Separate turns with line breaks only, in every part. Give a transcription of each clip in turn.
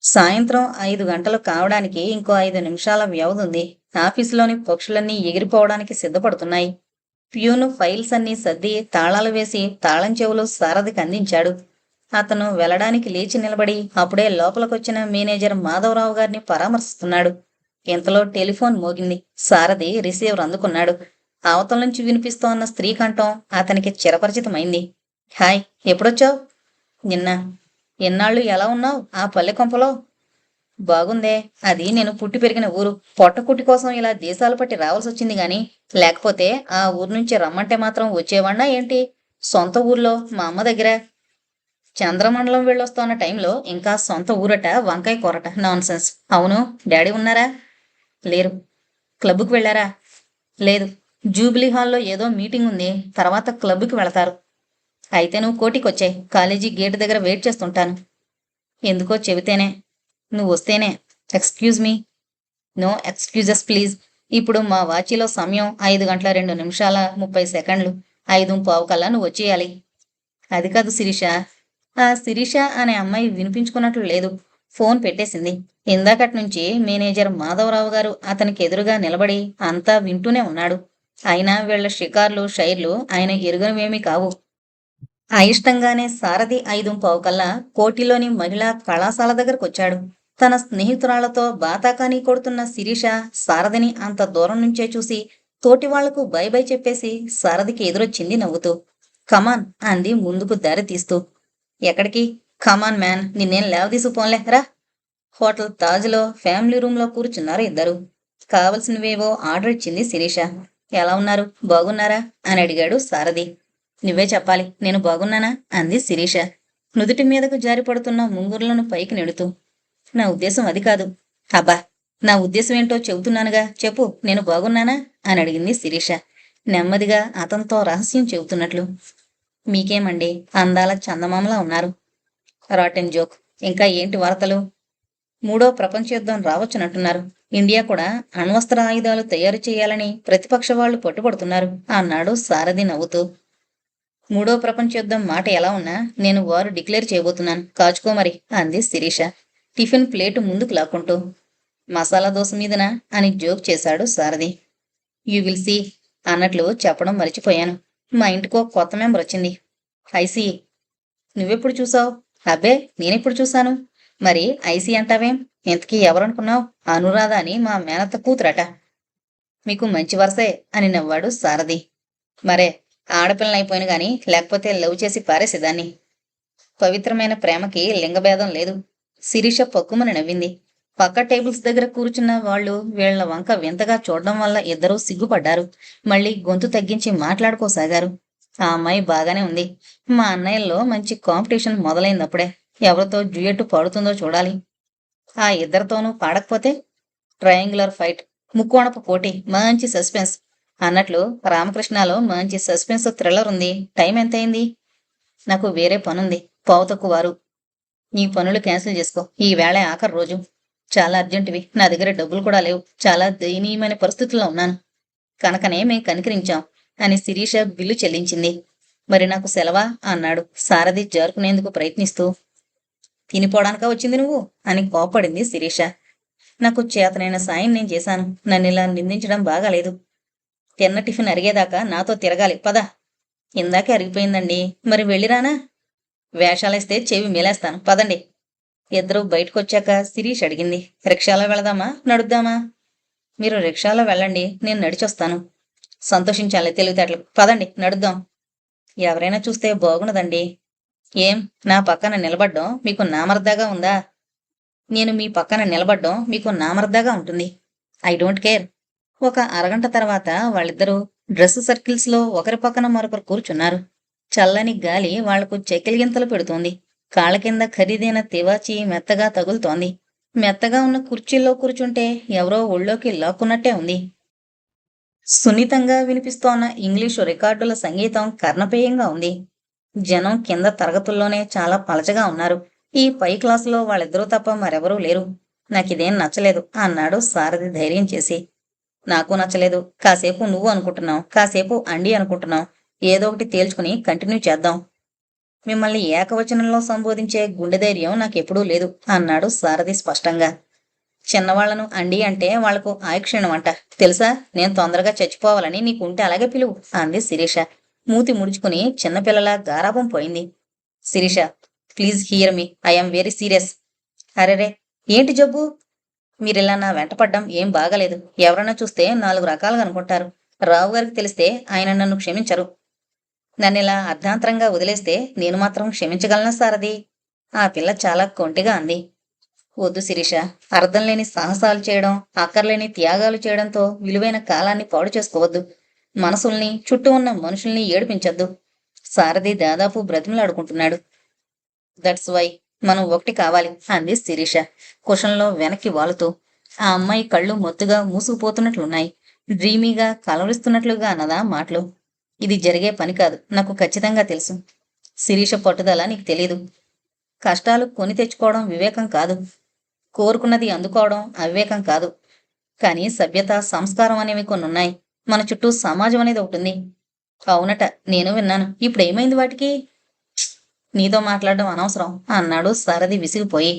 సాయంత్రం 5 గంటలు కావడానికి ఇంకో 5 నిమిషాల వ్యవధుంది. ఆఫీసులోని పక్షులన్నీ ఎగిరిపోవడానికి సిద్ధపడుతున్నాయి. ప్యూను ఫైల్స్ అన్నీ సర్ది తాళాలు వేసి తాళం చెవులు సారథికి అందించాడు. అతను వెళ్ళడానికి లేచి నిలబడి అప్పుడే లోపలికొచ్చిన మేనేజర్ మాధవరావు గారిని పరామర్శిస్తున్నాడు. ఇంతలో టెలిఫోన్ మోగింది. సారథి రిసీవర్ అందుకున్నాడు. అవతల నుంచి వినిపిస్తోన్న స్త్రీ కంఠం అతనికి చిరపరిచితమైంది. హాయ్, ఎప్పుడొచ్చావు? నిన్న. ఎన్నాళ్ళు ఎలా ఉన్నావు ఆ పల్లె కొంపలో? బాగుందే. అది నేను పుట్టి పెరిగిన ఊరు. పొట్టకుట్టి కోసం ఇలా దేశాలు పట్టి రావాల్సి వచ్చింది గాని లేకపోతే ఆ ఊరు నుంచి రమ్మంటే మాత్రం వచ్చేవాణ్ణా ఏంటి? సొంత ఊర్లో మా అమ్మ దగ్గర. చంద్రమండలం వెళ్ళొస్తున్న టైంలో ఇంకా సొంత ఊరట వంకాయ కూరట నాన్సెన్స్. అవును, డాడీ ఉన్నారా? లేరు. క్లబ్కి వెళ్ళారా? లేదు. జూబిలీ హాల్లో ఏదో మీటింగ్ ఉంది, తర్వాత క్లబ్కి వెళతారు. అయితే నువ్వు కోటికొచ్చాయి, కాలేజీ గేటు దగ్గర వెయిట్ చేస్తుంటాను. ఎందుకో చెబితేనే. నువ్వు వస్తేనే. Excuse me. No excuses please. ఇప్పుడు మా వాచీలో సమయం 5 గంటల 2 నిమిషాల 30 సెకండ్లు. 5:15 కల్లా నువ్వు వచ్చేయాలి. అది కాదు శిరీష. ఆ శిరీష అనే అమ్మాయి వినిపించుకున్నట్లు లేదు. ఫోన్ పెట్టేసింది. ఇందాకటి నుంచి మేనేజర్ మాధవరావు గారు అతనికి ఎదురుగా నిలబడి అంతా వింటూనే ఉన్నాడు. అయినా వీళ్ల షికార్లు షైర్లు ఆయన ఎరుగనివేమీ కావు. అయిష్టంగానే సారథి 5:15 కల్లా కోటిలోని మహిళా కళాశాల దగ్గరకొచ్చాడు. తన స్నేహితురాళ్లతో బాతాకానీ కొడుతున్న శిరీష సారథిని అంత దూరం నుంచే చూసి తోటి వాళ్లకు బై బై చెప్పేసి సారథికి ఎదురొచ్చింది నవ్వుతూ. కమాన్ అంది ముందుకు దారి తీస్తూ. ఎక్కడికి? కమాన్ మ్యాన్, నిన్నేం లేవదీసుపోన్లే రా. హోటల్ తాజ్లో ఫ్యామిలీ రూంలో కూర్చున్నారు ఇద్దరు. కావలసినవేవో ఆర్డర్ ఇచ్చింది శిరీష. ఎలా ఉన్నారు, బాగున్నారా అని అడిగాడు సారథి. నువ్వే చెప్పాలి, నేను బాగున్నానా అంది శిరీష నుదుటి మీదకు జారిపడుతున్న ముంగురులను పైకి నెడుతూ. నా ఉద్దేశం అది కాదు. అబ్బా, నా ఉద్దేశం ఏంటో చెబుతున్నానుగా, చెప్పు, నేను బాగున్నానా అని అడిగింది శిరీష నెమ్మదిగా అతనితో రహస్యం చెబుతున్నట్లు. మీకేమండి, అందాల చందమామలా ఉన్నారు. Rotten joke. ఇంకా ఏంటి వార్తలు? మూడో ప్రపంచ యుద్ధం రావచ్చునంటున్నారు. ఇండియా కూడా అణ్వస్త్ర ఆయుధాలు తయారు చేయాలని ప్రతిపక్ష వాళ్లు పట్టుబడుతున్నారు అన్నాడు సారథి నవ్వుతూ. మూడో ప్రపంచ యుద్ధం మాట ఎలా ఉన్నా నేను వారు డిక్లేర్ చేయబోతున్నాను, కాచుకోమరి అంది శిరీష టిఫిన్ ప్లేటు ముందుకు లాక్కుంటూ. మసాలా దోశ మీదనా అని జోక్ చేశాడు సారథి. యూ విల్ సీ అన్నట్లు చెప్పడం మర్చిపోయాను. మా ఇంటికో కొత్త మెంబర్ వచ్చింది. ఐసీ. నువ్వెప్పుడు చూసావు? అబ్బే, నేనెప్పుడు చూశాను? మరి ఐసీ అంటావేం? ఇంతకీ ఎవరనుకున్నావు? అనురాధ అని మా మేనత్త కూతురట. మీకు మంచి వరసే అని నవ్వాడు సారథి. మరే, ఆడపిల్లనైపోయిన గాని లేకపోతే లవ్ చేసి పారేసేదాన్ని. పవిత్రమైన ప్రేమకి లింగభేదం లేదు. శిరీష పక్కుమని నవ్వింది. పక్క టేబుల్స్ దగ్గర కూర్చున్న వాళ్ళు వీళ్ల వంక వింతగా చూడడం వల్ల ఇద్దరూ సిగ్గుపడ్డారు. మళ్ళీ గొంతు తగ్గించి మాట్లాడుకోసాగారు. ఆ అమ్మాయి బాగానే ఉంది. మా అన్నయ్యల్లో మంచి కాంపిటీషన్ మొదలైందప్పుడే. ఎవరితో డ్యూయెట్టు పాడుతుందో చూడాలి. ఆ ఇద్దరితోనూ పాడకపోతే ట్రయాంగులర్ ఫైట్, ముక్కోణపు పోటీ, మంచి సస్పెన్స్ అన్నట్లు రామకృష్ణలో మంచి సస్పెన్స్ థ్రిల్లర్ ఉంది. టైం ఎంతైంది? నాకు వేరే పనుంది. పావుతక్కువారు. నీ పనులు క్యాన్సిల్ చేసుకో. ఈ వేళ ఆఖరి రోజు. చాలా అర్జెంటువి. నా దగ్గర డబ్బులు కూడా లేవు. చాలా దయనీయమైన పరిస్థితుల్లో ఉన్నాను. కనుకనే మేం కనికరించాం అని శిరీష బిల్లు చెల్లించింది. మరి నాకు సెలవా అన్నాడు సారథి జారుకునేందుకు ప్రయత్నిస్తూ. తినిపోవడానికా వచ్చింది నువ్వు అని కోపడింది శిరీష. నాకు చేతనైన సాయం నేను చేశాను. నన్నిలా నిందించడం బాగాలేదు. తిన్న టిఫిన్ అరిగేదాకా నాతో తిరగాలి, పద. ఇందాకే అరిగిపోయిందండి. మరి వెళ్ళిరానా? వేషాలేస్తే చెవి మేలేస్తాను, పదండి. ఇద్దరూ బయటకొచ్చాక శిరీష్ అడిగింది. రిక్షాలో వెళదామా, నడుద్దామా? మీరు రిక్షాలో వెళ్ళండి, నేను నడిచొస్తాను. సంతోషించాలి తెలివితేటలు. పదండి, నడుద్దాం. ఎవరైనా చూస్తే బాగుండదండి. ఏం, నా పక్కన నిలబడ్డం మీకు నామర్దాగా ఉందా? నేను మీ పక్కన నిలబడ్డం మీకు నామర్దాగా ఉంటుంది. I don't care. ఒక అరగంట తర్వాత వాళ్ళిద్దరూ డ్రెస్ సర్కిల్స్ లో ఒకరి పక్కన మరొకరు కూర్చున్నారు. చల్లని గాలి వాళ్లకు చెకిలిగింతలు పెడుతోంది. కాళ్ల కింద ఖరీదైన తివాచి మెత్తగా తగులుతోంది. మెత్తగా ఉన్న కుర్చీల్లో కూర్చుంటే ఎవరో ఒళ్ళోకి లాక్కున్నట్టే ఉంది. సున్నితంగా వినిపిస్తోన్న ఇంగ్లీషు రికార్డుల సంగీతం కర్ణపేయంగా ఉంది. జనం కింద తరగతుల్లోనే చాలా పలచగా ఉన్నారు. ఈ పై క్లాసులో వాళ్ళిద్దరూ తప్ప మరెవరూ లేరు. నాకిదేం నచ్చలేదు అన్నాడు సారథి ధైర్యం చేసి. నాకు నచ్చలేదు. కాసేపు నువ్వు అనుకుంటున్నావు, కాసేపు అండి అనుకుంటున్నావు. ఏదో ఒకటి తేల్చుకుని కంటిన్యూ చేద్దాం. మిమ్మల్ని ఏకవచనంలో సంబోధించే గుండె ధైర్యం నాకెప్పుడూ లేదు అన్నాడు సారథి స్పష్టంగా. చిన్నవాళ్లను అండి అంటే వాళ్లకు ఆయుక్షీణం అంట. తెలుసా? నేను తొందరగా చచ్చిపోవాలని నీకుంటే అలాగే పిలువు అంది శిరీష. మూతి ముడుచుకుని చిన్నపిల్లలా గారాబం పోయింది. Sirisha, please hear me. I'm very serious. అరెరే, ఏంటి జబ్బు? మీరిలా నా వెంటపడ్డం ఏం బాగాలేదు. ఎవరన్నా చూస్తే 4 రకాలుగా అనుకుంటారు. రావు గారికి తెలిస్తే ఆయన నన్ను క్షమించరు. నన్నిలా అర్ధాంతరంగా వదిలేస్తే నేను మాత్రం క్షమించగలనా సారథి? ఆ పిల్ల చాలా కొంటిగా అంది. వద్దు శిరీష, అర్థం లేని సాహసాలు చేయడం, అక్కర్లేని త్యాగాలు చేయడంతో విలువైన కాలాన్ని పాడు చేసుకోవద్దు. మనసుల్ని, చుట్టూ ఉన్న మనుషుల్ని ఏడిపించొద్దు. సారథి దాదాపు బ్రతిమలాడుకుంటున్నాడు. దట్స్ వై మనం ఒకటి కావాలి అంది శిరీష కుషంలో వెనక్కి వాలుతూ. ఆ అమ్మాయి కళ్ళు మొత్తుగా మూసుకుపోతున్నట్లున్నాయి. డ్రీమీగా కలవరిస్తున్నట్లుగా అన్నదా మాటలు. ఇది జరిగే పని కాదు, నాకు ఖచ్చితంగా తెలుసు. శిరీష పట్టుదల నీకు తెలీదు. కష్టాలు కొని తెచ్చుకోవడం వివేకం కాదు. కోరుకున్నది అందుకోవడం అవివేకం కాదు. కానీ సభ్యత, సంస్కారం అనేవి కొన్నున్నాయి. మన చుట్టూ సమాజం అనేది ఒకటి. అవునట, నేను విన్నాను. ఇప్పుడేమైంది వాటికి? నీతో మాట్లాడడం అనవసరం అన్నాడు సారథి విసిగిపోయి.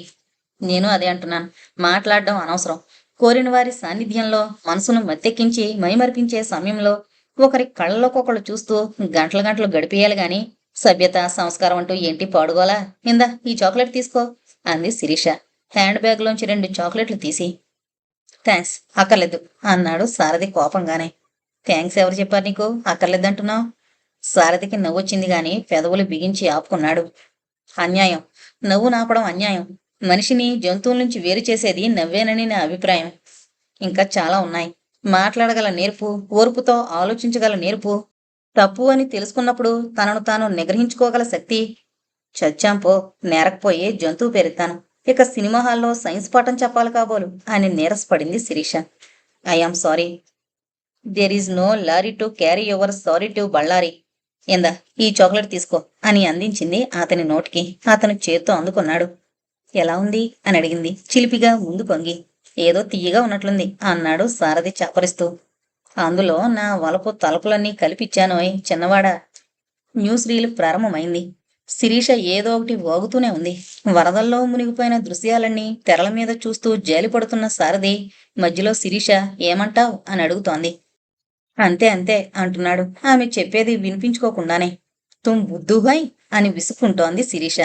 నేను అదే అంటున్నాను. మాట్లాడడం అనవసరం. కోరిన వారి సాన్నిధ్యంలో మనసును మత్తెక్కించి మైమరిపించే సమయంలో ఒకరి కళ్ళలోకొకళ్ళు చూస్తూ గంటలు గంటలు గడిపేయాలి గాని సభ్యత, సంస్కారం అంటూ ఏంటి పాడుగోలా? ఇందా ఈ చాక్లెట్ తీసుకో అంది శిరీష హ్యాండ్ బ్యాగ్లోంచి 2 చాక్లెట్లు తీసి. థ్యాంక్స్, అక్కర్లేదు అన్నాడు సారథి కోపంగానే. థ్యాంక్స్ ఎవరు చెప్పారు నీకు అక్కర్లేదంటున్నావు? సారథికి నవ్వొచ్చింది గాని పెదవులు బిగించి ఆపుకున్నాడు. అన్యాయం. నవ్వు నాపడం అన్యాయం. మనిషిని జంతువుల నుంచి వేరు చేసేది నవ్వేనని నా అభిప్రాయం. ఇంకా చాలా ఉన్నాయి. మాట్లాడగల నేర్పు, ఓర్పుతో ఆలోచించగల నేర్పు, తప్పు అని తెలుసుకున్నప్పుడు తనను తాను నిగ్రహించుకోగల శక్తి. చచ్చాంపో, నేరకపోయి జంతువు పేరెత్తాను. ఇక సినిమా హాల్లో సైన్స్ పాఠం చెప్పాలి కాబోలు అని నీరసపడింది Sirisha. I am sorry. There is no lorry to carry your sorry to Bellary. ఇందా ఈ చాక్లెట్ తీసుకో అని అందించింది అతని నోటికి. అతను చేత్తో అందుకున్నాడు. ఎలా ఉంది అని అడిగింది చిలిపిగా ముందు కొంగి. ఏదో తీయగా ఉన్నట్లుంది అన్నాడు సారథి చప్పరిస్తూ. అందులో నా వలపు తలుపులన్నీ కలిపిచ్చానోయ్ చిన్నవాడా. న్యూస్ రీల్ ప్రారంభమైంది. శిరీష ఏదో ఒకటి వాగుతూనే ఉంది. వరదల్లో మునిగిపోయిన దృశ్యాలన్నీ తెరల మీద చూస్తూ జాలిపడుతున్న సారథి మధ్యలో శిరీష ఏమంటావ్ అని అడుగుతోంది. అంతే అంతే అంటున్నాడు ఆమె చెప్పేది వినిపించుకోకుండానే. తుమ్ బుద్ధుహై అని విసుక్కుంటోంది శిరీష.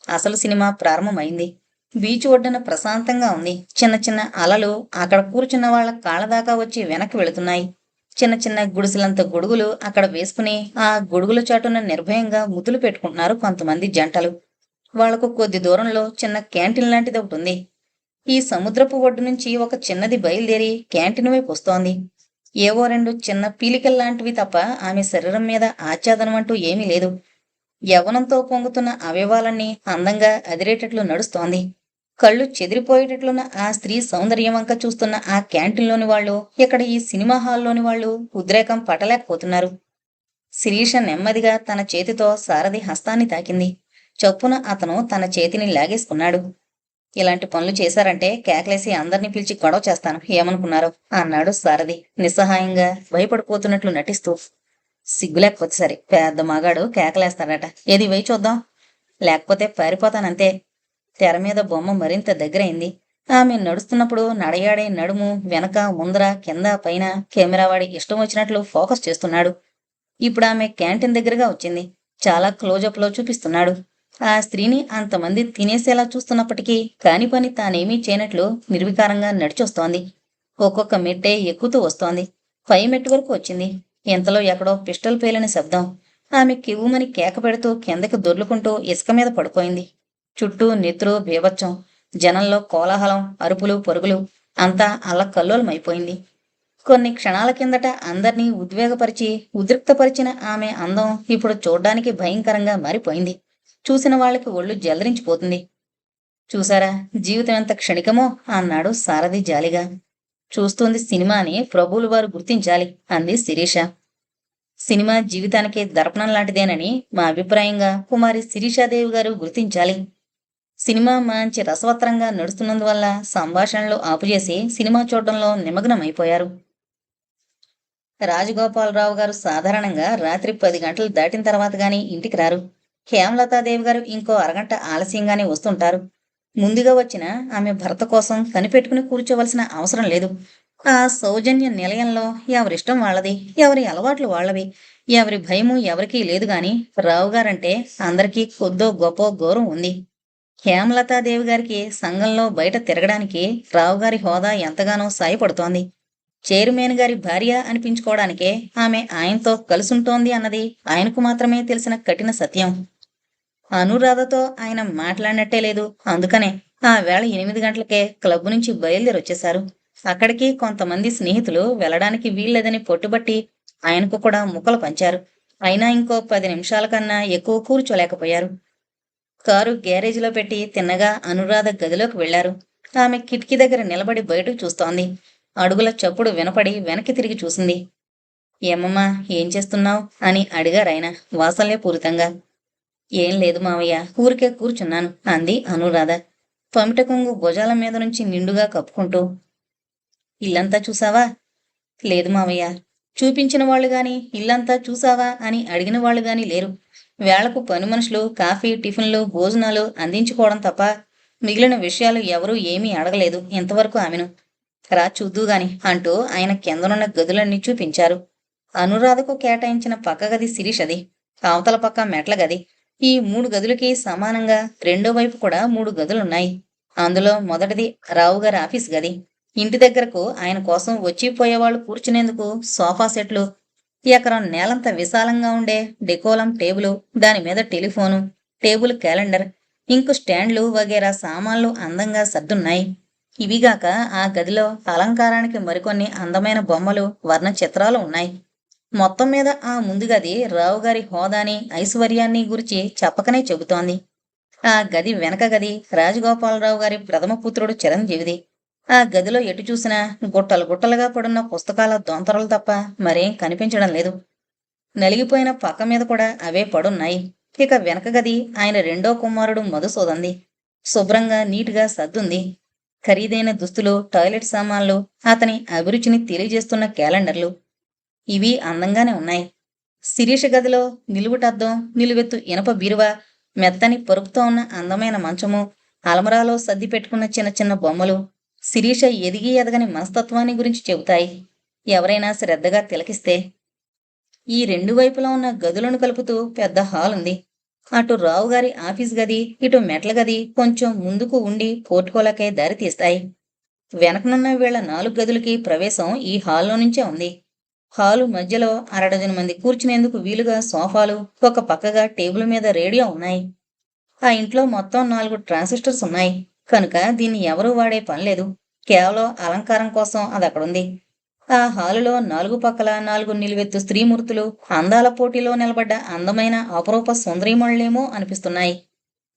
అసలు సినిమా ప్రారంభమైంది. బీచ్ ఒడ్డున ప్రశాంతంగా ఉంది. చిన్న చిన్న అలలు అక్కడ కూర్చున్న వాళ్ల కాళ్ళదాకా వచ్చి వెనక్కి వెళుతున్నాయి. చిన్న చిన్న గుడిసెలంత గొడుగులు అక్కడ వేసుకుని ఆ గొడుగుల చాటున నిర్భయంగా ముద్దులు పెట్టుకుంటున్నారు కొంతమంది జంటలు. వాళ్లకు కొద్ది దూరంలో చిన్న క్యాంటీన్ లాంటిది ఒకటి ఉంది. ఈ సముద్రపు ఒడ్డు నుంచి ఒక చిన్నది బయలుదేరి క్యాంటీన్ వైపు వస్తోంది. ఏవో 2 చిన్న పీలికల్లాంటివి తప్ప ఆమె శరీరం మీద ఆచ్ఛాదనం అంటూ ఏమీ లేదు. యవ్వనంతో పొంగుతున్న అవయవాలన్నీ అందంగా అదిరేటట్లు నడుస్తోంది. కళ్ళు చెదిరిపోయేటట్లున్న ఆ స్త్రీ సౌందర్యం వంక చూస్తున్న ఆ క్యాంటీన్లోని వాళ్ళు, ఇక్కడ ఈ సినిమా హాల్లోని వాళ్ళు ఉద్రేకం పట్టలేకపోతున్నారు. శిరీష నెమ్మదిగా తన చేతితో సారథి హస్తాన్ని తాకింది. చొప్పున అతను తన చేతిని లాగేసుకున్నాడు. ఇలాంటి పనులు చేశారంటే కేకలేసి అందరినీ పిలిచి గొడవ చేస్తాను, ఏమనుకున్నారు అన్నాడు సారథి నిస్సహాయంగా భయపడిపోతున్నట్లు నటిస్తూ. సిగ్గులేకపోతే సరే, పెద్ద మగాడు కేకలేస్తాడట. ఏది వేయి చూద్దాం, లేకపోతే పారిపోతానంతే. తెర మీద బొమ్మ మరింత దగ్గరైంది. ఆమె నడుస్తున్నప్పుడు నడయాడే నడుము వెనక ముందర కింద పైన కెమెరావాడి ఇష్టం వచ్చినట్లు ఫోకస్ చేస్తున్నాడు. ఇప్పుడు ఆమె క్యాంటీన్ దగ్గరగా వచ్చింది. చాలా క్లోజప్ లో చూపిస్తున్నాడు. ఆ స్త్రీని అంతమంది తినేసేలా చూస్తున్నప్పటికీ కాని పని తానేమీ చేయనట్లు నిర్వికారంగా నడిచొస్తోంది. ఒక్కొక్క మెట్టే ఎక్కుతూ వస్తోంది. 5 మెట్టు వరకు వచ్చింది. ఇంతలో ఎక్కడో పిస్టల్ పేలిన శబ్దం. ఆమె కివ్వుమని కేక పెడుతూ కిందకి దొర్లుకుంటూ ఇసుక మీద పడిపోయింది. చుట్టూ నెత్తురు బీభత్సం. జనంలో కోలాహలం, అరుపులు, పరుగులు. అంతా అల్లకల్లోలమైపోయింది. కొన్ని క్షణాల కిందట అందర్నీ ఉద్వేగపరిచి ఉద్రిక్తపరిచిన ఆమె అందం ఇప్పుడు చూడ్డానికి భయంకరంగా మారిపోయింది. చూసిన వాళ్ళకి ఒళ్ళు జలరించిపోతుంది. చూసారా, జీవితం ఎంత క్షణికమో అన్నాడు సారథి జాలిగా. చూస్తుంది సినిమాని ప్రభువులు వారు గుర్తించాలి అంది శిరీష. సినిమా జీవితానికి దర్పణం లాంటిదేనని మా అభిప్రాయంగా కుమారి శిరీషాదేవి గారు గుర్తించాలి. సినిమా మంచి రసవత్రంగా నడుస్తున్నందువల్ల సంభాషణలు ఆపుచేసి సినిమా చూడడంలో నిమగ్నమైపోయారు. రాజగోపాలరావు గారు సాధారణంగా రాత్రి 10 గంటలు దాటిన తర్వాత గాని ఇంటికి రారు. హేమలతాదేవి గారు ఇంకో అరగంట ఆలస్యంగానే వస్తుంటారు. ముందుగా వచ్చిన ఆమె భర్త కోసం కనిపెట్టుకుని కూర్చోవలసిన అవసరం లేదు. ఆ సౌజన్య నిలయంలో ఎవరిష్టం వాళ్ళది, ఎవరి అలవాట్లు వాళ్ళవి, ఎవరి భయము ఎవరికీ లేదు గాని రావుగారంటే అందరికీ కొద్దో గొప్పో గౌరవం ఉంది. హేమలతాదేవి గారికి సంఘంలో బయట తిరగడానికి రావుగారి హోదా ఎంతగానో సాయపడుతోంది. చైర్మన్ గారి భార్య అనిపించుకోవడానికే ఆమె ఆయనతో కలుసుంటోంది అన్నది ఆయనకు మాత్రమే తెలిసిన కఠిన సత్యం. అనురాధతో ఆయన మాట్లాడినట్టే లేదు. అందుకనే ఆ వేళ 8 గంటలకే క్లబ్ నుంచి బయలుదేరొచ్చేశారు. అక్కడికి కొంతమంది స్నేహితులు వెళ్ళడానికి వీల్లేదని పట్టుబట్టి ఆయనకు కూడా ముక్కలు పంచారు. అయినా ఇంకో 10 నిమిషాల కన్నా ఎక్కువ కూర్చోలేకపోయారు. కారు గ్యారేజీలో పెట్టి తిన్నగా అనురాధ గదిలోకి వెళ్లారు. ఆమె కిటికీ దగ్గర నిలబడి బయటకు చూస్తోంది. అడుగుల చప్పుడు వినపడి వెనక్కి తిరిగి చూసింది. ఏమమ్మా, ఏం చేస్తున్నావ్ అని అడిగారాయన వాత్సల్యపూరితంగా. ఏం లేదు మావయ్య, ఊరికే కూర్చున్నాను అంది అనురాధ పమిట కొంగు భుజాల మీద నుంచి నిండుగా కప్పుకుంటూ. ఇల్లంతా చూసావా? లేదు మావయ్య. చూపించిన వాళ్ళు గాని ఇల్లంతా చూసావా అని అడిగిన వాళ్ళు గాని లేరు. వేళకు పని మనుషులు కాఫీ, టిఫిన్లు, భోజనాలు అందించుకోవడం తప్ప మిగిలిన విషయాలు ఎవరూ ఏమీ అడగలేదు ఇంతవరకు ఆమెను. రా చూద్దుగాని అంటూ ఆయన కిందనున్న గదులన్నీ చూపించారు. అనురాధకు కేటాయించిన పక్క గది శిరీషది. అవతల పక్క మెట్ల గది. ఈ 3 గదులకి సమానంగా రెండో వైపు కూడా 3 గదులున్నాయి. అందులో మొదటిది రావుగారి ఆఫీస్ గది. ఇంటి దగ్గరకు ఆయన కోసం వచ్చిపోయేవాళ్లు కూర్చునేందుకు సోఫా సెట్లు, ఎకరం నేలంత విశాలంగా ఉండే డెకోలం టేబులు, దానిమీద టెలిఫోను, టేబుల్ క్యాలెండర్, ఇంకు స్టాండ్లు వగేరా సామాన్లు అందంగా సర్దున్నాయి. ఇవిగాక ఆ గదిలో అలంకారానికి మరికొన్ని అందమైన బొమ్మలు, వర్ణ చిత్రాలు ఉన్నాయి. మొత్తం మీద ఆ ముందు గది రావుగారి హోదాని, ఐశ్వర్యాన్ని గురించి చెప్పకనే చెబుతోంది. ఆ గది వెనక గది రాజగోపాలరావు గారి ప్రథమ పుత్రుడు చిరంజీవిది. ఆ గదిలో ఎటు చూసినా గుట్టలు గుట్టలుగా పడున్న పుస్తకాల దొంతరలు తప్ప మరేం కనిపించడం లేదు. నలిగిపోయిన పక్క మీద కూడా అవే పడున్నాయి. ఇక వెనక గది ఆయన రెండో కుమారుడు మధుసూదంది. శుభ్రంగా నీటుగా సర్దుంది. ఖరీదైన దుస్తులు, టాయిలెట్ సామాన్లు, అతని అభిరుచిని తెలియజేస్తున్న క్యాలెండర్లు ఇవి అందంగానే ఉన్నాయి. శిరీష గదిలో నిలువుటద్దం, నిలువెత్తు ఇనప బీరువా, మెత్తని పరుపుతో ఉన్న అందమైన మంచము, అలమరాలో సర్ది పెట్టుకున్న చిన్న చిన్న బొమ్మలు శిరీష ఎదిగి ఎదగని మనస్తత్వాన్ని గురించి చెబుతాయి ఎవరైనా శ్రద్ధగా తిలకిస్తే. ఈ 2 వైపులా ఉన్న గదులను కలుపుతూ పెద్ద హాల్ ఉంది. అటు రావుగారి ఆఫీస్ గది, ఇటు మెట్ల గది కొంచెం ముందుకు ఉండి పోర్టుకోలకే దారి తీస్తాయి. వెనకనున్న వీళ్ల 4 గదులకి ప్రవేశం ఈ హాల్లో నుంచే ఉంది. హాలు మధ్యలో 6 డజను మంది కూర్చునేందుకు వీలుగా సోఫాలు, ఒక పక్కగా టేబుల్ మీద రేడియో ఉన్నాయి. ఆ ఇంట్లో మొత్తం 4 ట్రాన్సిస్టర్స్ ఉన్నాయి కనుక దీన్ని ఎవరూ వాడే పనిలేదు. కేవలం అలంకారం కోసం అదక్కడుంది. ఆ హాలులో 4 పక్కల 4 నిలువెత్తు స్త్రీమూర్తులు అందాల పోటీలో నిలబడ్డ అందమైన అపరూప సుందరీమణులేమో అనిపిస్తున్నాయి.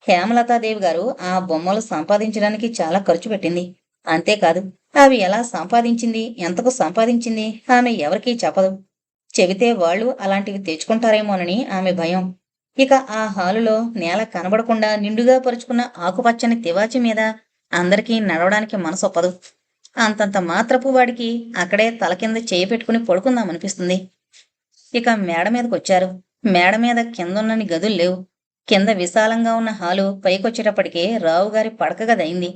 హేమలతాదేవి గారు ఆ బొమ్మలు సంపాదించడానికి చాలా ఖర్చు పెట్టింది. అంతేకాదు అవి ఎలా సంపాదించింది, ఎంతకు సంపాదించింది ఆమె ఎవరికీ చెప్పదు. చెబితే వాళ్ళు అలాంటివి తెచ్చుకుంటారేమోనని ఆమె భయం. ఇక ఆ హాలులో నేల కనబడకుండా నిండుగా పరుచుకున్న ఆకుపచ్చని తివాచి మీద అందరికీ నడవడానికి మనసొప్పదు. అంతంత మాత్రపు వాడికి అక్కడే తల కింద చేయి పెట్టుకుని పడుకుందామనిపిస్తుంది. ఇక మేడ మీదకొచ్చారు. మేడ మీద కిందున్నని గదులు లేవు. కింద విశాలంగా ఉన్న హాలు పైకొచ్చేటప్పటికే రావుగారి పడక గదయింది.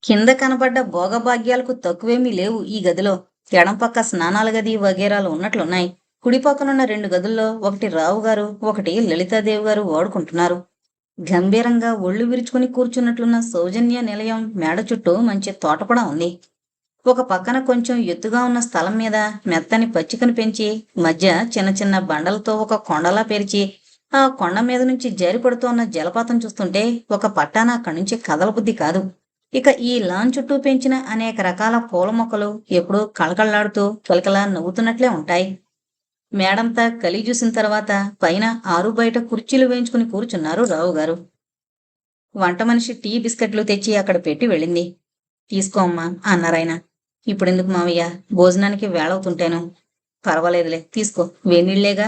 కింద కనబడ్డ భోగభాగ్యాలకు తక్కువేమీ లేవు ఈ గదిలో. ఎడంపక్క స్నానాల గది వగేరాలు ఉన్నట్లున్నాయి. కుడిపక్కనున్న 2 గదుల్లో ఒకటి రావుగారు, ఒకటి లలితాదేవి గారు వాడుకుంటున్నారు. గంభీరంగా ఒళ్ళు విరుచుకుని కూర్చున్నట్లున్న సౌజన్య నిలయం మేడ చుట్టూ మంచి తోట కూడా ఉంది. ఒక పక్కన కొంచెం ఎత్తుగా ఉన్న స్థలం మీద మెత్తని పచ్చికను పెంచి మధ్య చిన్న చిన్న బండలతో ఒక కొండలా పెరిచి ఆ కొండ మీద నుంచి జారిపడుతోన్న జలపాతం చూస్తుంటే ఒక పట్టాన అక్కడి నుంచి కదలబుద్ధి కాదు. ఇక ఈ లాన్ చుట్టూ పెంచిన అనేక రకాల పూల మొక్కలు ఎప్పుడూ కళకళలాడుతూ కిలకలా నవ్వుతున్నట్లే ఉంటాయి. మేడంతా కలి చూసిన తర్వాత పైన ఆరు బయట కుర్చీలు వేయించుకుని కూర్చున్నారు రావుగారు. వంట మనిషి టీ బిస్కెట్లు తెచ్చి అక్కడ పెట్టి వెళ్ళింది. తీసుకో అమ్మా అన్నారాయన. ఇప్పుడెందుకు మావయ్య, భోజనానికి వేళవుతుంటేను. పర్వాలేదులే, తీసుకో, వేణీళ్లేగా.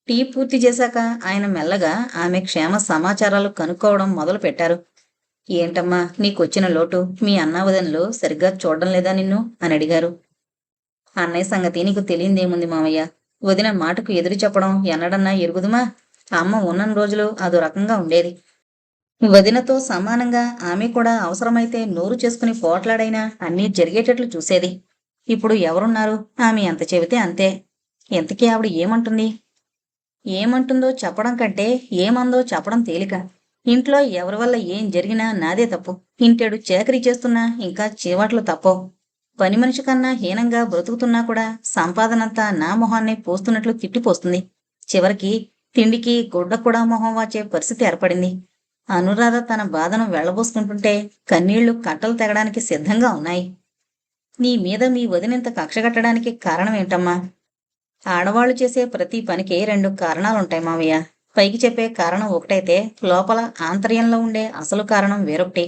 టీ పూర్తి చేశాక ఆయన మెల్లగా ఆమె క్షేమ సమాచారాలు కనుక్కోవడం మొదలు పెట్టారు. ఏంటమ్మా నీకొచ్చిన లోటు, మీ అన్నావదనులు సరిగ్గా చూడడం లేదా నిన్ను అని అడిగారు. అన్నయ్య సంగతి నీకు తెలియందేముంది మావయ్య, వదిన మాటకు ఎదురు చెప్పడం ఎన్నడన్నా ఎరుగుదుమా? అమ్మ ఉన్నన్ని రోజులు అదో రకంగా ఉండేది. వదినతో సమానంగా ఆమె కూడా అవసరమైతే నోరు చేసుకుని పోట్లాడైనా అన్నీ జరిగేటట్లు చూసేది. ఇప్పుడు ఎవరున్నారు? ఆమె ఎంత చెబితే అంతే. ఇంతకీ ఆవిడ ఏమంటుంది? ఏమంటుందో చెప్పడం కంటే ఏమందో చెప్పడం తేలిక. ఇంట్లో ఎవరి వల్ల ఏం జరిగినా నాదే తప్పు. ఇంటేడు చాకరీ చేస్తున్నా ఇంకా చీవాట్లు తప్పవు. పని మనిషి కన్నా హీనంగా బ్రతుకుతున్నా కూడా సంపాదనంతా నా మొహాన్నే పోస్తున్నట్లు తిట్టిపోస్తుంది. చివరికి తిండికి గుడ్డ కూడా మొహం వాచే పరిస్థితి ఏర్పడింది. అనురాధ తన బాధను వెళ్లబోసుకుంటుంటే కన్నీళ్లు కట్టలు తెగడానికి సిద్ధంగా ఉన్నాయి. నీ మీద మీ వదినింత కక్షగట్టడానికి కారణమేంటమ్మా? ఆడవాళ్లు చేసే ప్రతి పనికి రెండు కారణాలుంటాయి మావయ్య. పైకి చెప్పే కారణం ఒకటైతే లోపల ఆంతర్యంలో ఉండే అసలు కారణం వేరొకటి.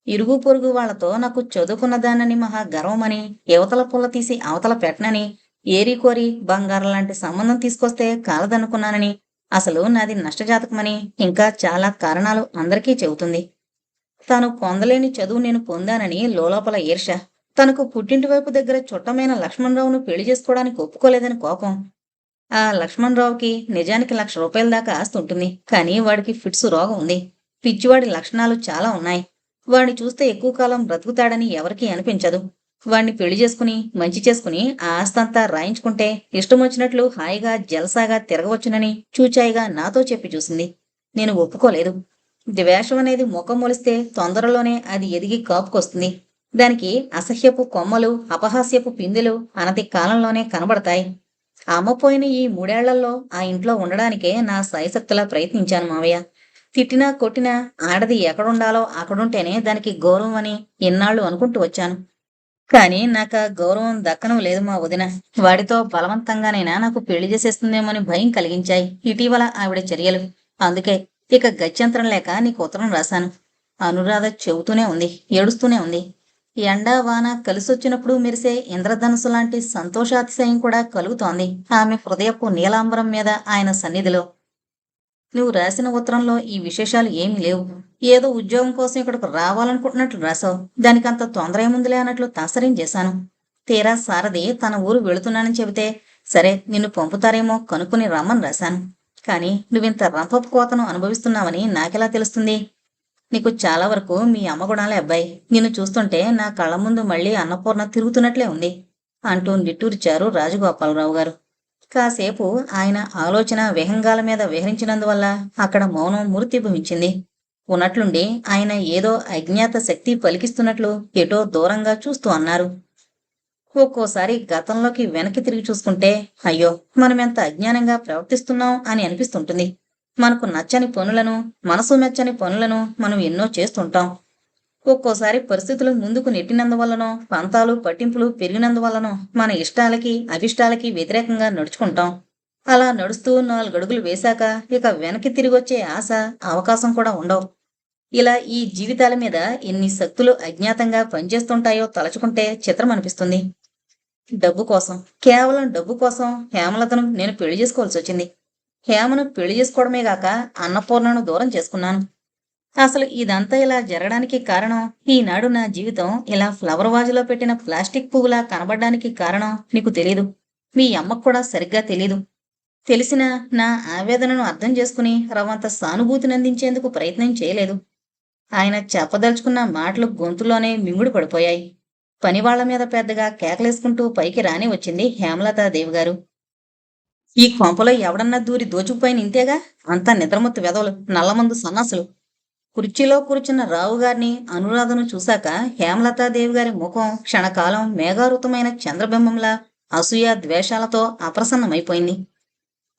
ఇరుగు పొరుగు వాళ్లతో నాకు చదువుకున్నదానని మహా గర్వమని, యువతల పుల్ల తీసి అవతల పెట్టనని, ఏరి కోరి బంగారం లాంటి సంబంధం తీసుకొస్తే కాలదనుకున్నానని, అసలు నాది నష్టజాతకమని, ఇంకా చాలా కారణాలు అందరికీ చెబుతుంది. తాను పొందలేని చదువు నేను పొందానని లోలోపల ఈర్ష. తనకు పుట్టింటి వైపు దగ్గర చుట్టమైన లక్ష్మణరావును పెళ్లి చేసుకోవడానికి ఒప్పుకోలేదని కోపం. ఆ లక్ష్మణరావుకి నిజానికి ₹1,00,000 దాకా ఆస్తి ఉంటుంది. కానీ వాడికి ఫిట్స్ రోగం ఉంది. పిచ్చివాడి లక్షణాలు చాలా ఉన్నాయి. వాడిని చూస్తే ఎక్కువ కాలం బ్రతుకుతాడని ఎవరికీ అనిపించదు. వాణ్ణి పెళ్లి చేసుకుని మంచి చేసుకుని ఆ ఆస్తంతా రాయించుకుంటే ఇష్టమొచ్చినట్లు హాయిగా జలసాగా తిరగవచ్చునని చూచాయిగా నాతో చెప్పి చూసింది. నేను ఒప్పుకోలేదు. ద్వేషం అనేది ముఖం మొలిస్తే తొందరలోనే అది ఎదిగి కాపుకొస్తుంది. దానికి అసహ్యపు కొమ్మలు, అపహాస్యపు పిందెలు అనతి కాలంలోనే కనబడతాయి. అమ్మ పోయిన ఈ 3 ఏళ్లలో ఆ ఇంట్లో ఉండడానికే నా శాయశక్తులా ప్రయత్నించాను మావయ్య. తిట్టినా కొట్టినా ఆడది ఎక్కడుండాలో అక్కడుంటేనే దానికి గౌరవం అని ఇన్నాళ్లు అనుకుంటూ వచ్చాను. కానీ నాకా గౌరవం దక్కడం లేదు మా వదిన. వాడితో బలవంతంగానైనా నాకు పెళ్లి చేసేస్తుందేమోని భయం కలిగించాయి ఇటీవల ఆవిడ చర్యలు. అందుకే ఇక గత్యంతరం లేక నీకు ఉత్తరం రాశాను. అనురాధ చెబుతూనే ఉంది, ఏడుస్తూనే ఉంది. ఎండా వాన కలిసొచ్చినప్పుడు మెరిసే ఇంద్రధనుసు లాంటి సంతోషాతిశయం కూడా కలుగుతోంది ఆమె హృదయపు నీలాంబరం మీద ఆయన సన్నిధిలో. నువ్వు రాసిన ఉత్తరంలో ఈ విశేషాలు ఏమీ లేవు. ఏదో ఉద్యోగం కోసం ఇక్కడికి రావాలనుకుంటున్నట్లు రాసావు. దానికంత తొందర ఏముందిలే అన్నట్లు తాత్సర్యం చేశాను. తీరా సారథి తన ఊరు వెళుతున్నానని చెబితే సరే నిన్ను పంపుతారేమో కనుక్కుని రమ్మని రాశాను. కానీ నువ్వింత రంపపు కోతను అనుభవిస్తున్నావని నాకెలా తెలుస్తుంది? నీకు చాలా వరకు మీ అమ్మ గుణాలే అబ్బాయి. నిన్ను చూస్తుంటే నా కళ్ళ ముందు మళ్ళీ అన్నపూర్ణ తిరుగుతున్నట్లే ఉంది అంటూ నిట్టూర్చారు రాజగోపాలరావు గారు. కాసేపు ఆయన ఆలోచన విహంగాల మీద విహరించినందువల్ల అక్కడ మౌనం మూర్తిభవించింది. ఉన్నట్లుండి ఆయన ఏదో అజ్ఞాత శక్తి పలికిస్తున్నట్లు ఎటో దూరంగా చూస్తూ అన్నారు. ఒక్కోసారి గతంలోకి వెనక్కి తిరిగి చూసుకుంటే అయ్యో మనమెంత అజ్ఞానంగా ప్రవర్తిస్తున్నాం అని అనిపిస్తుంటుంది. మనకు నచ్చని పనులను, మనసు మెచ్చని పనులను మనం ఎన్నో చేస్తుంటాం. ఒక్కోసారి పరిస్థితులు ముందుకు నెట్టినందువల్లనో, పంతాలు పట్టింపులు పెరిగినందువల్లనో మన ఇష్టాలకి అభిష్టాలకి వ్యతిరేకంగా నడుచుకుంటాం. అలా నడుస్తూ 4 అడుగులు వేశాక ఇక వెనక్కి తిరిగొచ్చే ఆశ, అవకాశం కూడా ఉండవు. ఇలా ఈ జీవితాల మీద ఎన్ని శక్తులు అజ్ఞాతంగా పనిచేస్తుంటాయో తలచుకుంటే చిత్రం అనిపిస్తుంది. డబ్బు కోసం, కేవలం డబ్బు కోసం హేమలతను నేను పెళ్లి చేసుకోవాల్సి వచ్చింది. హేమను పెళ్లి చేసుకోవడమే గాక అన్నపూర్ణను దూరం చేసుకున్నాను. అసలు ఇదంతా ఇలా జరగడానికి కారణం, ఈనాడు నా జీవితం ఇలా ఫ్లవర్ వాజులో పెట్టిన ప్లాస్టిక్ పువ్వులా కనబడ్డానికి కారణం నీకు తెలీదు. మీ అమ్మకు కూడా సరిగ్గా తెలీదు. తెలిసినా నా ఆవేదనను అర్థం చేసుకుని రవంత సానుభూతినందించేందుకు ప్రయత్నం చేయలేదు. ఆయన చెప్పదలుచుకున్న మాటలు గొంతులోనే మింగుడు పడిపోయాయి. పనివాళ్ల మీద పెద్దగా కేకలేసుకుంటూ పైకి రాని వచ్చింది హేమలతాదేవి గారు. ఈ కొంపలో ఎవడన్నా దూరి దోచుకుపోయిన ఇంతేగా, అంతా నిద్రమత్తు వెధవలు, నల్లమందు సన్నాసులు. కుర్చీలో కూర్చున్న రావుగారిని, అనురాధను చూశాక హేమలతాదేవి గారి ముఖం క్షణకాలం మేఘావృతమైన చంద్రబింబంలా అసూయ ద్వేషాలతో అప్రసన్నమైపోయింది.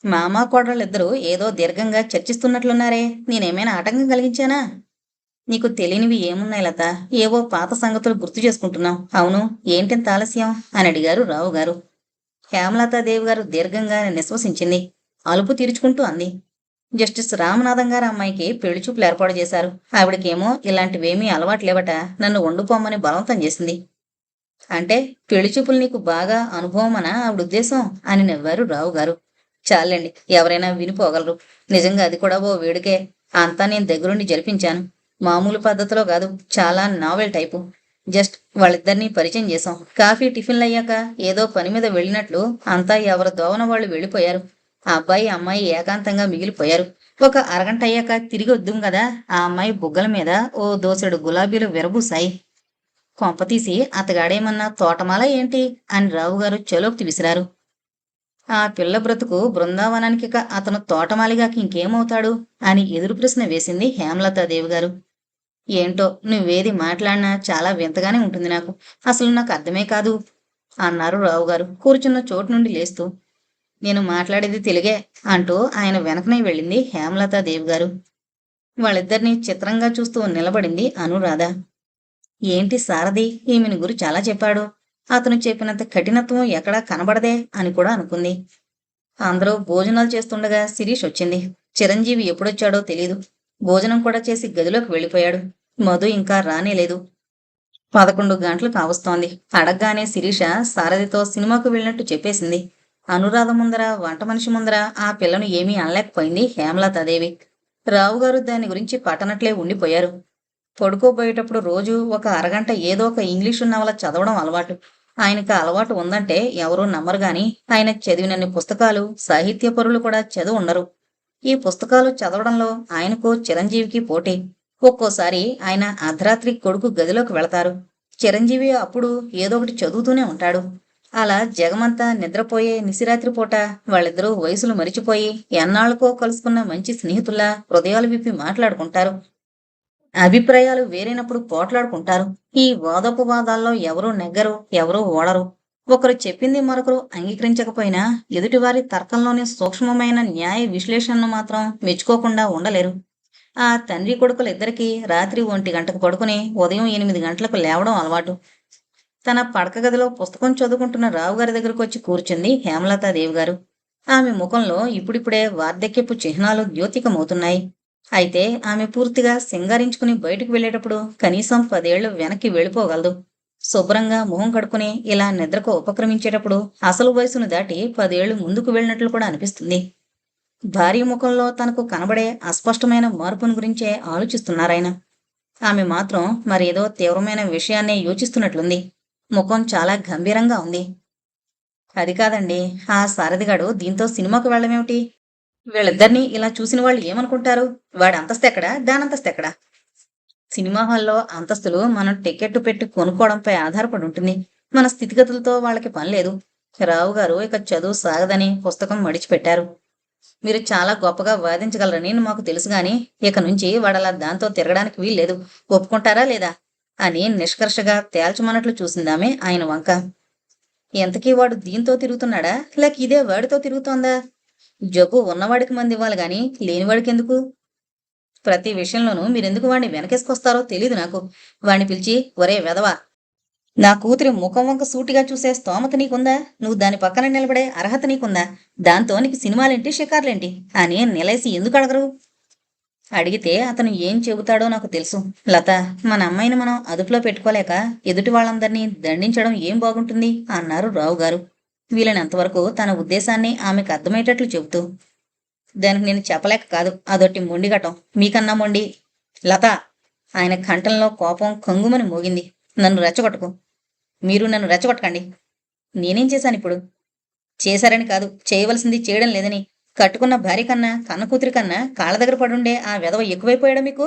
మామా కోడళ్ళిద్దరూ ఏదో దీర్ఘంగా చర్చిస్తున్నట్లున్నారే, నేనేమైనా ఆటంకం కలిగించానా? నీకు తెలియనివి ఏమున్నాయి లత, ఏవో పాత సంగతులు గుర్తు చేసుకుంటున్నావు. అవును, ఏంటింత ఆలస్యం అని అడిగారు రావుగారు. హేమలతాదేవి గారు దీర్ఘంగా నిశ్వసించింది. అలుపు తీర్చుకుంటూ అంది. జస్టిస్ రామనాథం గారు అమ్మాయికి పెళ్లి చూపులు ఏర్పాటు చేశారు. ఆవిడకేమో ఇలాంటివేమీ అలవాట్లేవట. నన్ను వండుకోమని బలవంతం చేసింది. అంటే పెళ్లి చూపులు నీకు బాగా అనుభవమనా ఆవిడ ఉద్దేశం అని నవ్వారు రావుగారు. చాలండి, ఎవరైనా వినిపోగలరు. నిజంగా అది కూడా ఓ వేడుకే. అంతా నేను దగ్గరుండి జరిపించాను. మామూలు పద్ధతిలో కాదు, చాలా నావెల్ టైపు. జస్ట్ వాళ్ళిద్దరినీ పరిచయం చేశాం. కాఫీ టిఫిన్లు అయ్యాక ఏదో పని మీద వెళ్ళినట్లు అంతా ఎవరి దోవన వాళ్ళు వెళ్ళిపోయారు. ఆ అబ్బాయి అమ్మాయి ఏకాంతంగా మిగిలిపోయారు. ఒక అరగంట అయ్యాక తిరిగి వద్దుం కదా, ఆ అమ్మాయి బుగ్గల మీద ఓ దోసెడు గులాబీలు విరబూశాయి. కొంపతీసి అతగాడేమన్నా తోటమాల ఏంటి అని రావుగారు చలోక్తి విసిరారు. ఆ పిల్ల బ్రతుకు బృందావనానికిక అతను తోటమాలిగాక ఇంకేమవుతాడు అని ఎదురు ప్రశ్న వేసింది హేమలతాదేవి గారు. ఏంటో నువ్వేది మాట్లాడినా చాలా వింతగానే ఉంటుంది నాకు. అసలు నాకు అర్థమే కాదు అన్నారు రావుగారు కూర్చున్న చోటు నుండి లేస్తూ. నేను మాట్లాడేది తెలుగే అంటూ ఆయన వెనకనే వెళ్ళింది హేమలతాదేవి గారు. వాళ్ళిద్దరినీ చిత్రంగా చూస్తూ నిలబడింది అనురాధ. ఏంటి సారథి ఈమెను గురి చాలా చెప్పాడు. అతను చెప్పినంత కఠినత్వం ఎక్కడా కనబడదే అని కూడా అనుకుంది. అందరూ భోజనాలు చేస్తుండగా శిరీష్ వచ్చింది. చిరంజీవి ఎప్పుడొచ్చాడో తెలీదు. భోజనం కూడా చేసి గదిలోకి వెళ్ళిపోయాడు. మధు ఇంకా రానేలేదు. 11 గంటలు కావస్తోంది. అడగ్గానే శిరీష సారథితో సినిమాకు వెళ్ళినట్టు చెప్పేసింది. అనురాధ ముందర, వంట మనిషి ముందర ఆ పిల్లను ఏమీ అనలేకపోయింది హేమలతాదేవి. రావుగారు దాని గురించి పట్టనట్లే ఉండిపోయారు. పడుకోబోయేటప్పుడు రోజు ఒక అరగంట ఏదో ఒక ఇంగ్లీషు నవల చదవడం అలవాటు. ఆయనకు ఆ అలవాటు ఉందంటే ఎవరూ నమ్మరు గాని ఆయన చదివినన్ని పుస్తకాలు సాహిత్య పరులు కూడా చదివి ఉండరు. ఈ పుస్తకాలు చదవడంలో ఆయనకు చిరంజీవికి పోటీ. ఒక్కోసారి ఆయన అర్ధరాత్రి కొడుకు గదిలోకి వెళతారు. చిరంజీవి అప్పుడు ఏదో ఒకటి చదువుతూనే ఉంటాడు. అలా జగమంతా నిద్రపోయే నిశిరాత్రి పూట వాళ్ళిద్దరూ వయసులు మరిచిపోయి ఎన్నాళ్లకో కలుసుకున్న మంచి స్నేహితుల్లా హృదయాలు విప్పి మాట్లాడుకుంటారు. అభిప్రాయాలు వేరైనప్పుడు పోట్లాడుకుంటారు. ఈ వాదోపవాదాల్లో ఎవరూ నెగ్గరు, ఎవరూ ఓడరు. ఒకరు చెప్పింది మరొకరు అంగీకరించకపోయినా ఎదుటివారి తర్కంలోని సూక్ష్మమైన న్యాయ విశ్లేషణను మాత్రం మెచ్చుకోకుండా ఉండలేరు. ఆ తండ్రి కొడుకులిద్దరికీ రాత్రి 1 గంటకు పడుకుని ఉదయం 8 గంటలకు లేవడం అలవాటు. తన పడక గదిలో పుస్తకం చదువుకుంటున్న రావుగారి దగ్గరకు వచ్చి కూర్చుంది హేమలతాదేవి గారు. ఆమె ముఖంలో ఇప్పుడిప్పుడే వార్ధక్యపు చిహ్నాలు ద్యోతికమవుతున్నాయి. అయితే ఆమె పూర్తిగా సింగారించుకుని బయటకు వెళ్ళేటప్పుడు కనీసం 10 ఏళ్లు వెనక్కి వెళ్ళిపోగలదు. శుభ్రంగా మొహం కడుక్కుని ఇలా నిద్రకు ఉపక్రమించేటప్పుడు అసలు వయసును దాటి 10 ఏళ్లు ముందుకు వెళ్ళినట్లు కూడా అనిపిస్తుంది. భార్య ముఖంలో తనకు కనబడే అస్పష్టమైన మార్పును గురించే ఆలోచిస్తున్నారాయన. ఆమె మాత్రం మరేదో తీవ్రమైన విషయాన్నే యోచిస్తున్నట్లుంది. ముఖం చాలా గంభీరంగా ఉంది. అది కాదండి, ఆ సారథిగాడు దీంతో సినిమాకు వెళ్ళమేమిటి? వీళ్ళిద్దరినీ ఇలా చూసిన వాళ్ళు ఏమనుకుంటారు? వాడి అంతస్తెక్కడా, దానంతస్తెక్కడా? సినిమా హాల్లో అంతస్తులు మనం టికెట్టు పెట్టి కొనుక్కోవడంపై ఆధారపడి ఉంటుంది. మన స్థితిగతులతో వాళ్ళకి పనిలేదు. రావుగారు ఇక చదువు సాగదని పుస్తకం మడిచిపెట్టారు. మీరు చాలా గొప్పగా వాదించగలరని మాకు తెలుసుగాని ఇక నుంచి వాడలా దాంతో తిరగడానికి వీల్లేదు. ఒప్పుకుంటారా లేదా అని నిష్కర్షగా తేల్చమన్నట్లు చూసిందామె ఆయన వంక. ఎంతకీ వాడు దీంతో తిరుగుతున్నాడా, లేక ఇదే వాడితో తిరుగుతోందా? జబ్బు ఉన్నవాడికి మంది ఇవ్వాలి గాని లేనివాడికి ఎందుకు? ప్రతి విషయంలోనూ మీరెందుకు వాడిని వెనకేసుకొస్తారో తెలీదు నాకు. వాణ్ణి పిలిచి, ఒరే వెధవా, నా కూతురి ముఖం వంక సూటిగా చూసే స్తోమత నీకుందా? నువ్వు దాని పక్కన నిలబడే అర్హత నీకుందా? దాంతో నీకు సినిమాలేంటి, షికార్లేంటి అని నిలేసి ఎందుకు అడగరు? అడిగితే అతను ఏం చెబుతాడో నాకు తెలుసు. లత, మన అమ్మాయిని మనం అదుపులో పెట్టుకోలేక ఎదుటి వాళ్ళందరినీ దండించడం ఏం బాగుంటుంది అన్నారు రావుగారు వీలైనంతవరకు తన ఉద్దేశాన్ని ఆమెకు అర్థమయ్యేటట్లు చెబుతూ. దానికి నేను చెప్పలేక కాదు, అదొట్టి మొండిగటం. మీకన్నా మొండి. లత, ఆయన కంఠంలో కోపం కంగుమని మోగింది. నన్ను రెచ్చగొట్టకు. మీరు నన్ను రెచ్చగొట్టకండి. నేనేం చేశాను ఇప్పుడు? చేశారని కాదు, చేయవలసింది చేయడం లేదని. కట్టుకున్న భార్య కన్నా కన్న కూతురి కన్నా కాళ్ళ దగ్గర పడుండే ఆ వెధవ ఎక్కువైపోయాడా మీకు?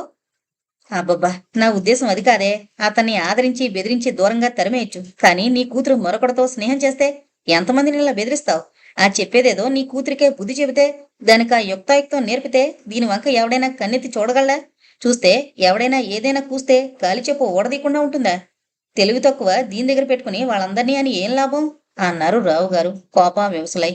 అబ్బబ్బా, నా ఉద్దేశం అది కాదే. అతన్ని ఆదరించి బెదిరించి దూరంగా తరిమేయచ్చు. కానీ నీ కూతురు మరొకటితో స్నేహం చేస్తే ఎంతమందిని ఇలా బెదిరిస్తావు? ఆ చెప్పేదేదో నీ కూతురికే బుద్ధి చెబితే, దానికి ఆ యుక్తాయుక్తం నేర్పితే దీని వంక ఎవడైనా కన్నెత్తి చూడగలడా? చూస్తే ఎవడైనా ఏదైనా కూస్తే కాలిచెప్పు ఊడదీయకుండా ఉంటుందా? తెలివి తక్కువ దీని దగ్గర పెట్టుకుని వాళ్ళందరినీ అని ఏం లాభం అన్నారు రావుగారు కోపావేశులై.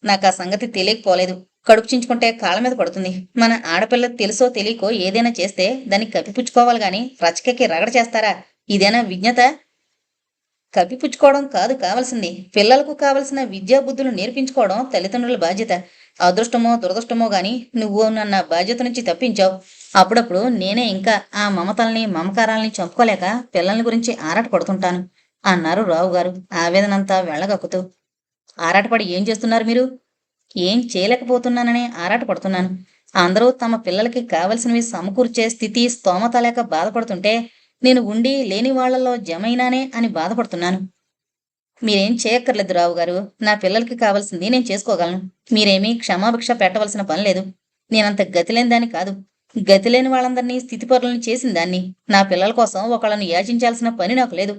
నాకు ఆ సంగతి తెలియకపోలేదు. కడుపు చించుకుంటే కాళ్ళ మీద పడుతుంది. మన ఆడపిల్ల తెలుసో తెలియకో ఏదైనా చేస్తే దాన్ని కప్పిపుచ్చుకోవాలి గాని రచకెక్కి రగడ చేస్తారా? ఇదేనా విజ్ఞత? కప్పిపుచ్చుకోవడం కాదు కావలసింది. పిల్లలకు కావలసిన విద్యాబుద్ధులు నేర్పించుకోవడం తల్లిదండ్రుల బాధ్యత. అదృష్టమో దురదృష్టమో గాని నువ్వు నన్న బాధ్యత నుంచి తప్పించావు. అప్పుడప్పుడు నేనే ఇంకా ఆ మమతల్ని మమకారాల్ని చంపుకోలేక పిల్లల్ని గురించి ఆరాట పడుతుంటాను అన్నారు రావుగారు ఆవేదనంతా వెళ్ళగక్కుతూ. ఆరాటపడి ఏం చేస్తున్నారు మీరు? ఏం చేయలేకపోతున్నాననే ఆరాటపడుతున్నాను. అందరూ తమ పిల్లలకి కావలసినవి సమకూర్చే స్థితి స్తోమత లేక బాధపడుతుంటే నేను ఉండి లేని వాళ్లలో జమైనానే అని బాధపడుతున్నాను. మీరేం చేయక్కర్లేదు రావుగారు. నా పిల్లలకి కావాల్సింది నేను చేసుకోగలను. మీరేమీ క్షమాభిక్ష పెట్టవలసిన పని లేదు. నేనంత గతిలేని దాన్ని కాదు. గతిలేని వాళ్ళందరినీ స్థితిపరులని చేసిన దాన్ని. నా పిల్లల కోసం ఒకళ్ళను యాచించాల్సిన పని నాకు లేదు.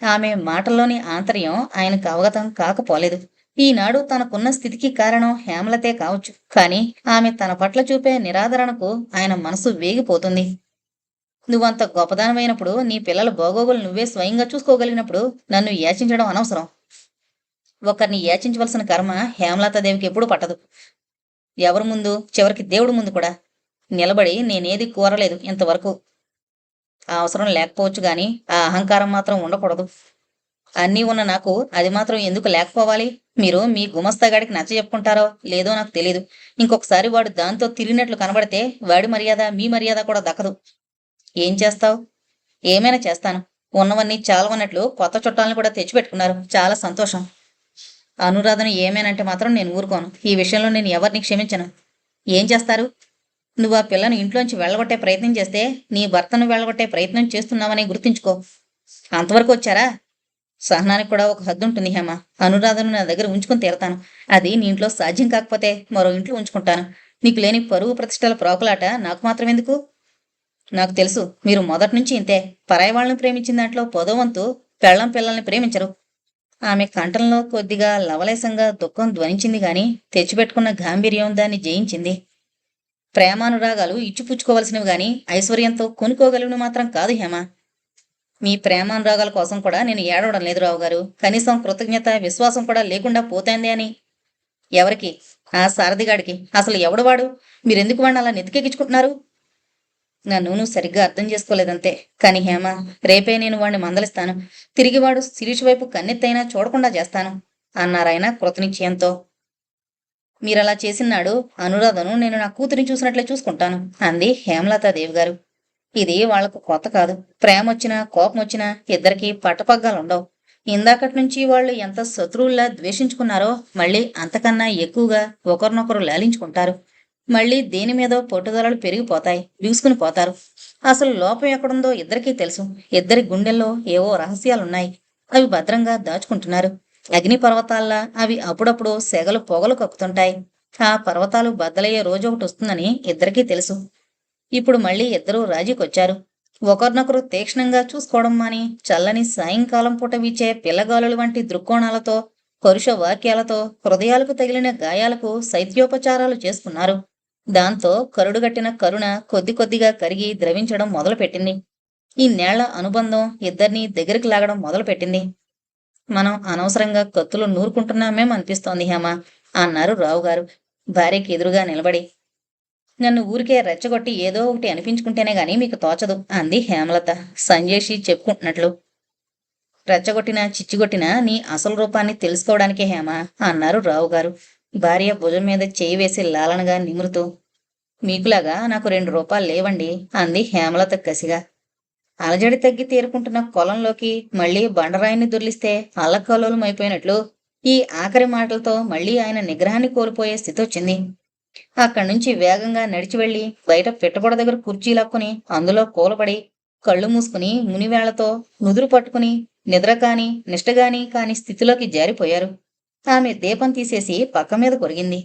ఆమె మాటల్లోని ఆంతర్యం ఆయనకు అవగతం కాకపోలేదు. ఈనాడు తనకున్న స్థితికి కారణం హేమలతే కావచ్చు. కాని ఆమె తన పట్ల చూపే నిరాదరణకు ఆయన మనసు వేగిపోతుంది. నువ్వంత గొప్పదానమైనప్పుడు, నీ పిల్లల బాగోగులు నువ్వే స్వయంగా చూసుకోగలిగినప్పుడు నన్ను యాచించడం అనవసరం. ఒకరిని యాచించవలసిన కర్మ హేమలతాదేవికి ఎప్పుడూ పట్టదు. ఎవరి ముందు, చివరికి దేవుడి ముందు కూడా నిలబడి నేనేది కోరలేదు ఇంతవరకు. ఆ అవసరం లేకపోవచ్చు గాని ఆ అహంకారం మాత్రం ఉండకూడదు. అన్నీ ఉన్న నాకు అది మాత్రం ఎందుకు లేకపోవాలి? మీరు మీ గుమస్తాగాడికి నచ్చ చెప్పుకుంటారో లేదో నాకు తెలీదు. ఇంకొకసారి వాడు దాంతో తిరిగినట్లు కనబడితే వాడి మర్యాద మీ మర్యాద కూడా దక్కదు. ఏం చేస్తావు? ఏమైనా చేస్తాను. ఉన్నవన్నీ చాలవన్నట్లు కొత్త చుట్టాలను కూడా తెచ్చిపెట్టుకున్నారు. చాలా సంతోషం. అనురాధను ఏమేనంటే మాత్రం నేను ఊరుకోను. ఈ విషయంలో నేను ఎవరిని క్షమించను. ఏం చేస్తారు? నువ్వు ఆ పిల్లను ఇంట్లోంచి వెళ్ళగొట్టే ప్రయత్నం చేస్తే నీ భర్తను వెళ్ళగొట్టే ప్రయత్నం చేస్తున్నావని గుర్తుంచుకో. అంతవరకు వచ్చారా? సహనానికి కూడా ఒక హద్దు ఉంటుంది హేమ. అనురాధను నా దగ్గర ఉంచుకుని తీరతాను. అది నీ ఇంట్లో సాధ్యం కాకపోతే మరో ఇంట్లో ఉంచుకుంటాను. నీకు లేని పరువు ప్రతిష్టల ప్రాకులాట నాకు మాత్రం ఎందుకు? నాకు తెలుసు, మీరు మొదటి నుంచి ఇంతే. పరాయి వాళ్ళని ప్రేమించిన దాంట్లో పొదవంతు పెళ్ళం పిల్లల్ని ప్రేమించరు. ఆమె కంఠంలో కొద్దిగా లవలేశంగా దుఃఖం ధ్వనించింది గాని తెచ్చిపెట్టుకున్న గాంభీర్యం దాన్ని జయించింది. ప్రేమానురాగాలు ఇచ్చిపుచ్చుకోవలసినవి గాని ఐశ్వర్యంతో కొనుక్కోగలిగినవి మాత్రం కాదు హేమ. మీ ప్రేమానురాగాల కోసం కూడా నేను ఏడవడం లేదు రావుగారు. కనీసం కృతజ్ఞత, విశ్వాసం కూడా లేకుండా పోతోంది అని. ఎవరికి? ఆ సారథిగాడికి. అసలు ఎవడు వాడు? మీరెందుకు వాడిని అలా నెత్తికెక్కించుకుంటున్నారు? నన్ను నువ్వు సరిగ్గా అర్థం చేసుకోలేదంతే. కాని హేమ, రేపే నేను వాడిని మందలిస్తాను. తిరిగి వాడు శిరీష్ వైపు కన్నెత్తైనా చూడకుండా చేస్తాను అన్నారాయన కృతనిశ్చయంతో. మీరలా చేసినాడు అనురాధను నేను నా కూతురిని చూసినట్లే చూసుకుంటాను అంది హేమలతాదేవి గారు. ఇది వాళ్లకు కొత్త కాదు. ప్రేమొచ్చినా కోపమొచ్చినా ఇద్దరికీ పట్టపగ్గాలుండవు. ఇందాకటి నుంచి వాళ్ళు ఎంత శత్రువుల్లా ద్వేషించుకున్నారో మళ్ళీ అంతకన్నా ఎక్కువగా ఒకరినొకరు లాలించుకుంటారు. మళ్ళీ దేని మీదో పట్టుదలలు పెరిగిపోతాయి, బిగుసుకుని పోతారు. అసలు లోపం ఎక్కడుందో ఇద్దరికీ తెలుసు. ఇద్దరి గుండెల్లో ఏవో రహస్యాలున్నాయి. అవి భద్రంగా దాచుకుంటున్నారు. అగ్ని పర్వతాల్లా అవి అప్పుడప్పుడు సెగలు పొగలు కక్కుతుంటాయి. ఆ పర్వతాలు బద్దలయ్యే రోజు ఒకటి వస్తుందని ఇద్దరికీ తెలుసు. ఇప్పుడు మళ్ళీ ఇద్దరూ రాజీకొచ్చారు. ఒకరినొకరు తీక్ష్ణంగా చూసుకోవడం మాని చల్లని సాయంకాలం పూట వీచే పిల్లగాలుల వంటి దృక్కోణాలతో, పరుష వాక్యాలతో హృదయాలకు తగిలిన గాయాలకు శైత్యోపచారాలు చేసుకున్నారు. దాంతో కరుడుగట్టిన కరుణ కొద్ది కొద్దిగా కరిగి ద్రవించడం మొదలుపెట్టింది. ఈ నేళ్ల అనుబంధం ఇద్దరినీ దగ్గరికి లాగడం మొదలుపెట్టింది. మనం అనవసరంగా కత్తులు నూరుకుంటున్నామేమనిపిస్తోంది హేమ అన్నారు రావుగారు భార్యకి ఎదురుగా నిలబడి. నన్ను ఊరికే రెచ్చగొట్టి ఏదో ఒకటి అనిపించుకుంటేనే గాని మీకు తోచదు అంది హేమలత సంజేషి చెప్పుకుంటున్నట్లు. రెచ్చగొట్టినా చిచ్చిగొట్టినా నీ అసలు రూపాన్ని తెలుసుకోవడానికే హేమ అన్నారు రావుగారు భార్య భుజం మీద చేయి వేసి లాలనగా నిమురుతూ. మీకులాగా నాకు 2 రూపాయలు లేవండి అంది హేమలత కసిగా. అలజడి తగ్గి తేరుకుంటున్న కొలంలోకి మళ్లీ బండరాయిని దొర్లిస్తే అల్లకల్లోలమైపోయినట్లు ఈ ఆఖరి మాటలతో మళ్లీ ఆయన నిగ్రహాన్ని కోల్పోయే స్థితొచ్చింది. అక్కడి నుంచి వేగంగా నడిచి వెళ్లి బయట పిట్టగొడ దగ్గర కుర్చీ లాక్కుని అందులో కూలబడి కళ్ళు మూసుకుని మునివేళ్లతో నుదురు పట్టుకుని నిద్రకాని నిష్టగాని కాని స్థితిలోకి జారిపోయారు. ఆమె దీపం తీసేసి పక్క మీద కొరిగింది.